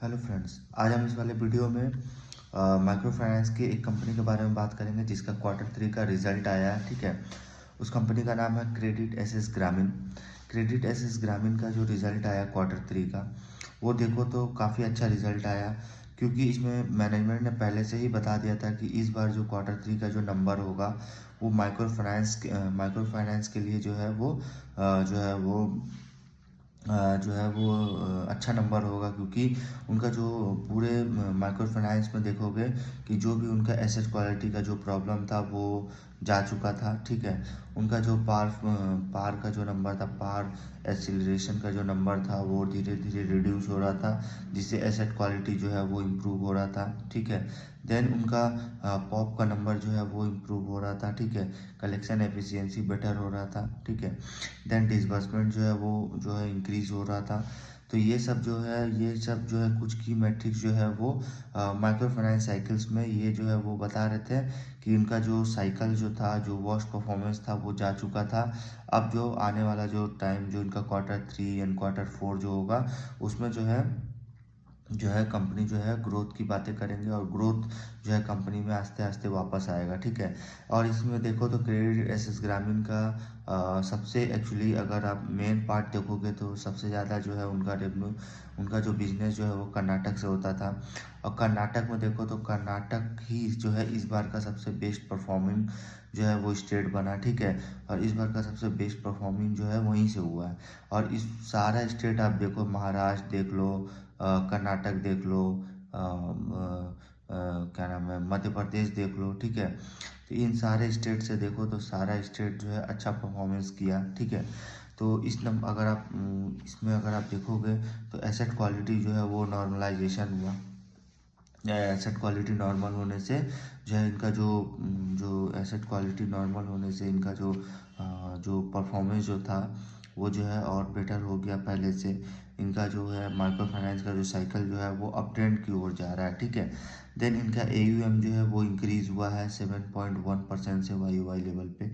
Hello friends, आज हम इस वाले वीडियो में माइक्रो फाइनेंस की एक कंपनी के बारे में बात करेंगे जिसका Q3 का रिजल्ट आया है। ठीक है, उस कंपनी का नाम है क्रेडिट एसेस ग्रामीण। क्रेडिट एसेस ग्रामीण का जो रिजल्ट आया Q3 का, वो देखो तो काफ़ी अच्छा रिजल्ट आया, क्योंकि इसमें मैनेजमेंट ने पहले से ही बता दिया था कि इस बार जो Q3 का जो नंबर होगा वो माइक्रो फाइनेंस के लिए जो है वो अच्छा नंबर होगा, क्योंकि उनका जो पूरे माइक्रो फाइनेंस में देखोगे कि जो भी उनका एसेट क्वालिटी का जो प्रॉब्लम था वो जा चुका था। ठीक है, उनका जो पार का जो नंबर था, पार एक्सीलरेशन का जो नंबर था वो धीरे धीरे रिड्यूस हो रहा था, जिससे एसेट क्वालिटी जो है वो इम्प्रूव हो रहा था। ठीक है, देन उनका पॉप का नंबर जो है वो इम्प्रूव हो रहा था। ठीक है, कलेक्शन एफिशिएंसी बेटर हो रहा था। ठीक है, देन डिसबर्समेंट जो है वो जो है इंक्रीज हो रहा था। तो ये सब जो है कुछ की मैट्रिक्स जो है वो माइक्रो फाइनेंस साइकिल्स में ये जो है वो बता रहे थे कि इनका जो साइकिल जो था, जो वर्स्ट परफॉर्मेंस था वो जा चुका था। अब जो आने वाला जो टाइम, जो इनका Q3 एंड Q4 जो होगा, उसमें जो है कंपनी जो है ग्रोथ की बातें करेंगे, और ग्रोथ जो है कंपनी में आस्ते आस्ते वापस आएगा। ठीक है, और इसमें देखो तो क्रेडिट एसेस ग्रामीण का सबसे एक्चुअली अगर आप मेन पार्ट देखोगे तो सबसे ज़्यादा जो है उनका रेवेन्यू, उनका जो बिजनेस जो है वो कर्नाटक से होता था। और कर्नाटक में देखो तो कर्नाटक ही जो है इस बार का सबसे बेस्ट परफॉर्मिंग जो है वो स्टेट बना। ठीक है, और इस बार का सबसे बेस्ट परफॉर्मिंग जो है वहीं से हुआ है। और इस सारा स्टेट आप देखो, महाराष्ट्र देख लो, कर्नाटक देख लो, क्या नाम है, मध्य प्रदेश देख लो। ठीक है, तो इन सारे स्टेट से देखो तो सारा स्टेट जो है अच्छा परफॉर्मेंस किया। ठीक है, तो इसमें अगर आप देखोगे तो एसेट क्वालिटी जो है वो नॉर्मलाइजेशन हुआ। एसेट क्वालिटी नॉर्मल होने से जो है इनका जो एसेट क्वालिटी नॉर्मल होने से इनका जो परफॉर्मेंस जो था वो जो है और बेटर हो गया पहले से। इनका जो है माइक्रो फाइनेंस का जो साइकिल जो है वो अप ट्रेंड की ओर जा रहा है। ठीक है, देन इनका AUM जो है वो इंक्रीज हुआ है 7.1% से YOY लेवल पे।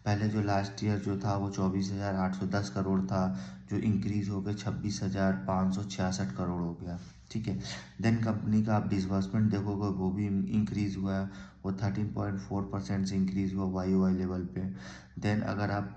पहले जो लास्ट ईयर जो था वो 24,810 करोड़ था, जो इंक्रीज होकर 26,566 करोड़ हो गया। ठीक है, देन कंपनी का आप डिसबर्समेंट देखोगे वो भी इंक्रीज हुआ है, वो 13.4% से इंक्रीज हुआ YOY लेवल पे। देन अगर आप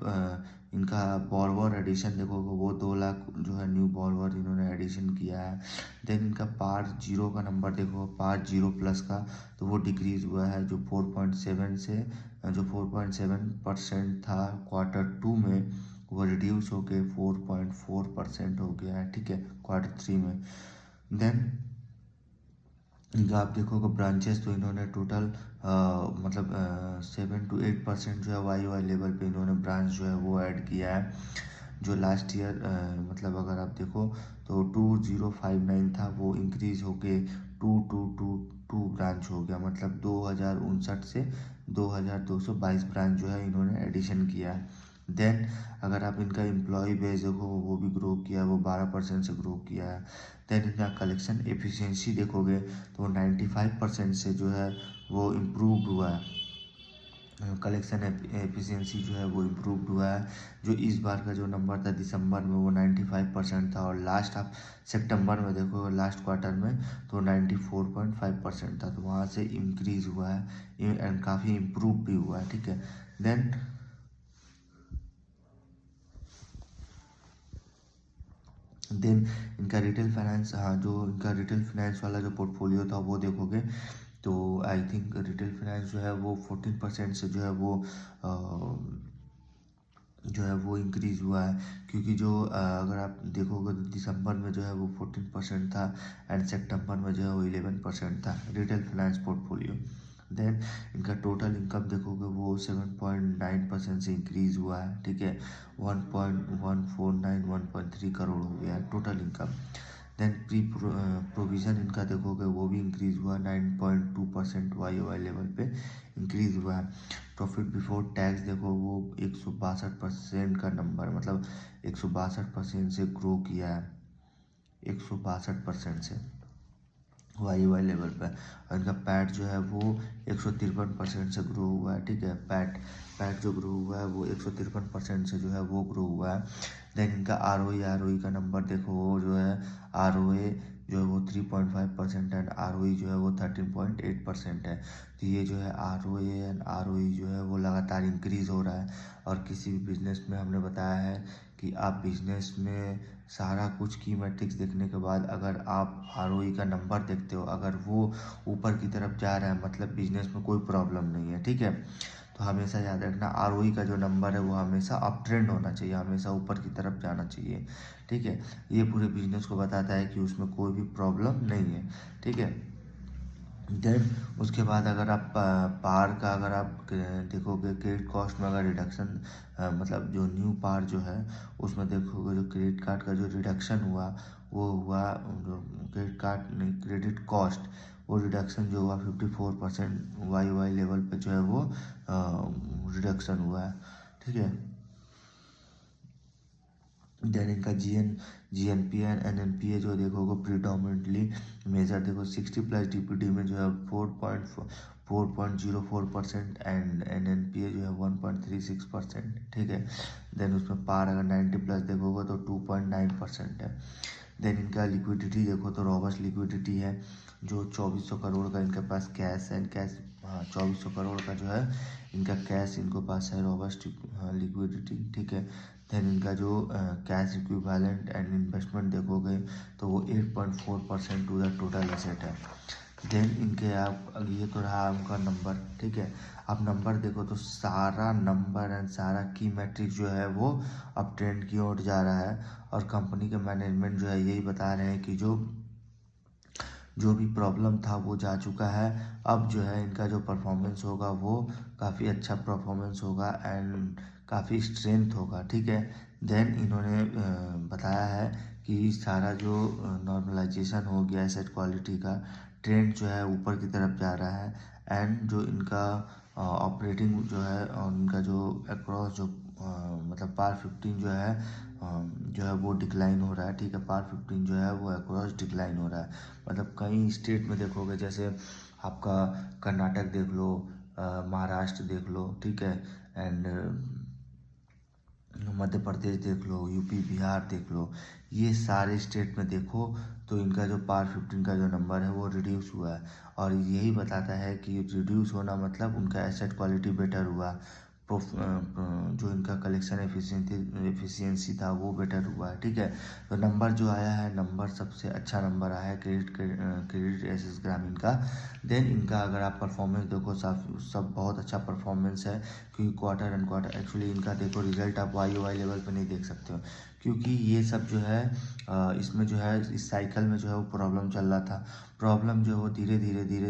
इनका बॉर्वर एडिशन देखोगे वो 2 लाख जो है न्यू बॉर्वर इन्होंने एडिशन किया है। देन इनका पार जीरो का नंबर देखो, पार जीरो प्लस का, तो वो डिक्रीज हुआ है, जो 4.7 से जो 4.7% था Q2 में, वो रिड्यूस होके 4.4% हो गया है। ठीक है, Q3 में। देन इनका आप देखोगे ब्रांचेस तो इन्होंने टोटल मतलब 7 to 8% जो है YOY लेवल पे इन्होंने ब्रांच जो है वो ऐड किया है। जो लास्ट ईयर मतलब अगर आप देखो तो 2059 था, वो इंक्रीज होके 2222 ब्रांच हो गया, मतलब 2059 से 2222 ब्रांच जो है इन्होंने एडिशन किया है। देन अगर आप इनका एम्प्लॉय बेस देखो वो भी ग्रो किया है, वो 12% से ग्रो किया है। देन इनका कलेक्शन एफिशिएंसी देखोगे तो 95% से जो है वो इम्प्रूव्ड हुआ है। कलेक्शन एफिशिएंसी जो है वो इम्प्रूव्ड हुआ है। जो इस बार का जो नंबर था दिसंबर में वो 95% था, और लास्ट आप सितंबर में देखो, लास्ट क्वार्टर में तो 94.5% था, तो वहाँ से इंक्रीज हुआ है एंड काफ़ी इम्प्रूव भी हुआ है। ठीक है, देन इनका रिटेल फाइनेंस, हाँ, जो इनका रिटेल फाइनेंस वाला जो पोर्टफोलियो था वो देखोगे तो आई थिंक रिटेल फाइनेंस जो है वो 14% से जो है वो इंक्रीज हुआ है, क्योंकि अगर आप देखोगे तो दिसंबर में जो है वो 14% था, एंड सितंबर में जो है वो 11% था रिटेल फाइनेंस पोर्टफोलियो। देन इनका टोटल इनकम देखोगे वो 7.9% से इंक्रीज हुआ है। ठीक है, 1.149 करोड़ हो गया है टोटल इनकम। देन प्रोविज़न इनका देखोगे वो भी इंक्रीज हुआ, 9.2% YOY लेवल पे इंक्रीज हुआ है। प्रॉफिट बिफोर टैक्स देखो वो 162% का नंबर, मतलब 162% से ग्रो किया है, 162% से YOY लेवल पे। और इनका पैट जो है वो 153% से ग्रो हुआ है। ठीक है, पैट जो ग्रो हुआ है वो 153% से जो है वो ग्रो हुआ है। देन इनका ROE का नंबर देखो, वो जो है ROA जो है वो 3.5% एंड ROE जो है वो 13.8% है। तो ये जो है ROA एंड ROE जो है वो लगातार इंक्रीज हो रहा है। और किसी भी बिजनेस में हमने बताया है कि आप बिजनेस में सारा कुछ की मैट्रिक्स देखने के बाद अगर आप ROE का नंबर देखते हो, अगर वो ऊपर की तरफ जा रहा है मतलब बिजनेस में कोई प्रॉब्लम नहीं है, ठीक है। तो हमेशा याद रखना ROE का जो नंबर है वो हमेशा अप ट्रेंड होना चाहिए, हमेशा ऊपर की तरफ जाना चाहिए, ठीक है। ये पूरे बिजनेस को बताता है कि उसमें कोई भी प्रॉब्लम नहीं है, ठीक है। देन उसके बाद अगर आप पार का अगर आप देखोगे क्रेडिट कॉस्ट में अगर रिडक्शन मतलब जो न्यू पार जो है उसमें देखोगे जो क्रेडिट कार्ड का जो रिडक्शन हुआ वो हुआ, जो क्रेडिट कार्ड नहीं क्रेडिट कॉस्ट वो रिडक्शन जो हुआ 54% वाई लेवल पे जो है वो रिडक्शन हुआ है, ठीक है। देन इनका GNPA एंड NNPA जो देखोगे प्रीडोमिनेटली मेजर देखो 60+ DPD में जो है 4.04% एंड NNPA जो है 1.36%, ठीक है। देन उसमें पार अगर 90+ देखोगे तो 2.9% है। देन इनका लिक्विडिटी देखो तो रॉबस्ट लिक्विडिटी है, जो 2400 करोड़ का इनके पास कैश है, कैश 2400 करोड़ का जो है इनका कैश इनको पास है, रॉबस्ट लिक्विडिटी, ठीक है। देन इनका जो कैश इक्विवेलेंट एंड इन्वेस्टमेंट देखोगे तो वो 8.4% टू द टोटल एसेट है। देन इनके आप ये तो रहा उनका नंबर, ठीक है। आप नंबर देखो तो सारा नंबर एंड सारा की मैट्रिक जो है वो अब ट्रेंड की ओर जा रहा है। और कंपनी के मैनेजमेंट जो है यही बता रहे हैं कि जो भी प्रॉब्लम था वो जा चुका है, अब जो है इनका जो परफॉर्मेंस होगा वो काफ़ी अच्छा परफॉर्मेंस होगा एंड काफ़ी स्ट्रेंथ होगा, ठीक है। देन इन्होंने बताया है कि सारा जो नॉर्मलाइजेशन हो गया एसेट क्वालिटी का ट्रेंड जो है ऊपर की तरफ जा रहा है एंड जो इनका ऑपरेटिंग जो है और उनका जो अक्रॉस जो मतलब पार 15 जो है वो डिक्लाइन हो रहा है, ठीक है। पार 15 जो है वो अक्रॉस डिक्लाइन हो रहा है, मतलब कई स्टेट में देखोगे जैसे आपका कर्नाटक देख लो, महाराष्ट्र देख लो, ठीक है, एंड मध्य प्रदेश देख लो, यूपी बिहार देख लो, ये सारे स्टेट में देखो तो इनका जो पार 15 का जो नंबर है वो रिड्यूस हुआ है। और यही बताता है कि रिड्यूस होना मतलब उनका एसेट क्वालिटी बेटर हुआ, जो इनका कलेक्शन एफिशिएंसी था वो बेटर हुआ है, ठीक है। तो नंबर जो आया है, नंबर सबसे अच्छा नंबर आया है क्रेडिट एसेस ग्रामीण का। देन इनका अगर आप परफॉर्मेंस देखो सब बहुत अच्छा परफॉर्मेंस है, क्योंकि क्वार्टर एंड क्वार्टर एक्चुअली इनका देखो रिजल्ट आप वाई लेवल पे नहीं देख सकते हो, क्योंकि ये सब जो है इसमें जो है इस साइकिल में जो है वो प्रॉब्लम चल रहा था। प्रॉब्लम जो है वो धीरे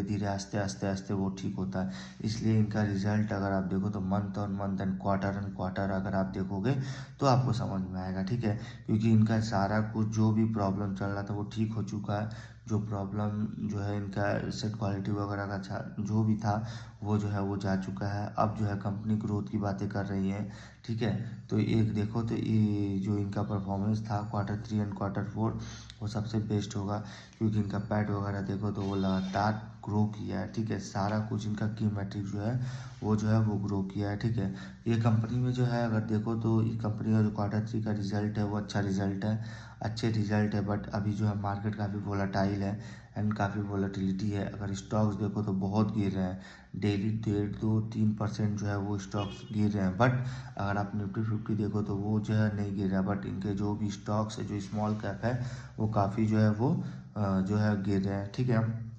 धीरे आस्ते वो ठीक होता है। इसलिए इनका रिजल्ट अगर आप देखो तो month on month and quarter अगर आप देखोगे तो आपको समझ में आएगा, ठीक है। क्योंकि इनका सारा कुछ जो भी प्रॉब्लम चल रहा था वो ठीक हो चुका है। जो प्रॉब्लम जो है इनका एसेट क्वालिटी वगैरह का जो भी था वो जो है वो जा चुका है। अब जो है कंपनी ग्रोथ की बातें कर रही है, ठीक है। तो एक देखो तो ये जो इनका परफॉर्मेंस था Q3 एंड Q4 वो सबसे बेस्ट होगा, क्योंकि इनका पैट वगैरह देखो तो वो लगातार ग्रो किया है, ठीक है। सारा कुछ इनका की मैट्रिक जो है वो ग्रो किया है, ठीक है। ये कंपनी में जो है अगर देखो तो ये कंपनी का जो Q3 का रिजल्ट है वो अच्छा रिजल्ट है, अच्छे रिजल्ट है। बट अभी जो है मार्केट काफ़ी वोलाटाइल है एंड काफ़ी वोलेटिलिटी है। अगर स्टॉक्स देखो तो बहुत गिर रहे हैं, डेली 1.5-2-3% जो है वो स्टॉक्स गिर रहे हैं। बट अगर आप निफ्टी 50 देखो तो वो जो है नहीं गिर रहा है, बट इनके जो भी स्टॉक्स है जो स्मॉल कैप है वो काफ़ी जो है वो जो है गिर रहे हैं, ठीक है।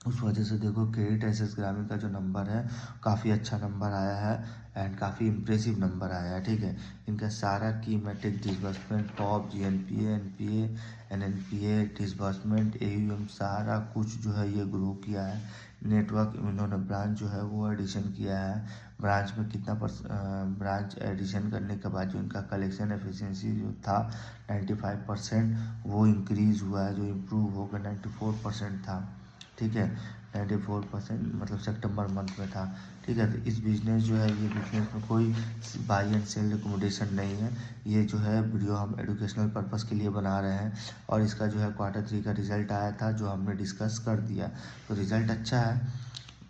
उस वजह से देखो क्रेडिट एसेस ग्रामीण का जो नंबर है काफ़ी अच्छा नंबर आया है एंड काफ़ी इम्प्रेसिव नंबर आया है, ठीक है। इनका सारा की metric disbursement pop GNPA NPA NNPA disbursement AUM सारा कुछ जो है ये ग्रो किया है। नेटवर्क इन्होंने ब्रांच जो है वो एडिशन किया है, ब्रांच में कितना ब्रांच एडिशन करने के बाद जो इनका कलेक्शन एफिशिएंसी जो था 95% वो इंक्रीज़ हुआ है, जो इम्प्रूव होकर 94% था, ठीक है। 94% मतलब सितंबर मंथ में था, ठीक है। तो इस बिज़नेस जो है ये बिज़नेस में कोई बाई एंड सेल रिकमेंडेशन नहीं है, ये जो है वीडियो हम एजुकेशनल पर्पज़ के लिए बना रहे हैं। और इसका जो है Q3 का रिज़ल्ट आया था जो हमने डिस्कस कर दिया, तो रिज़ल्ट अच्छा है।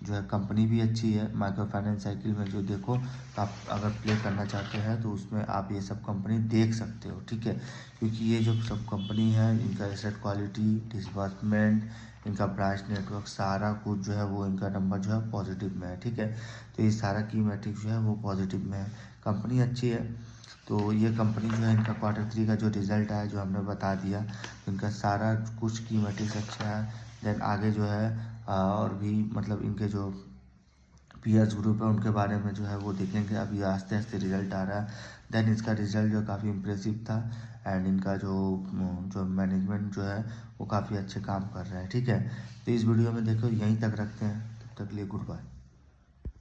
जो है कंपनी भी अच्छी है। माइक्रो फाइनेंस साइकिल में जो देखो, तो आप अगर प्ले करना चाहते हैं तो उसमें आप ये सब कंपनी देख सकते हो, ठीक है। क्योंकि ये जो सब कंपनी है, इनका एसेट क्वालिटी, डिसबर्समेंट, इनका ब्रांच नेटवर्क, सारा कुछ जो है वो इनका नंबर जो है पॉजिटिव में है, ठीक है। तो ये सारा की मैट्रिक जो है वो पॉजिटिव में है, कंपनी अच्छी है। तो ये कंपनी जो है, इनका Q3 का जो रिज़ल्ट आया जो हमने बता दिया, तो इनका सारा कुछ की मैट्रिक्स अच्छा है। देन आगे जो है और भी मतलब इनके जो पीयर्स ग्रुप है उनके बारे में जो है वो देखेंगे। अभी आस्ते आस्ते रिजल्ट आ रहा है। देन इसका रिजल्ट जो काफ़ी इम्प्रेसिव था, एंड इनका जो जो मैनेजमेंट जो है वो काफ़ी अच्छे काम कर रहा है, ठीक है। तो इस वीडियो में देखो यहीं तक रखते हैं, तब तक के लिए गुड बाय।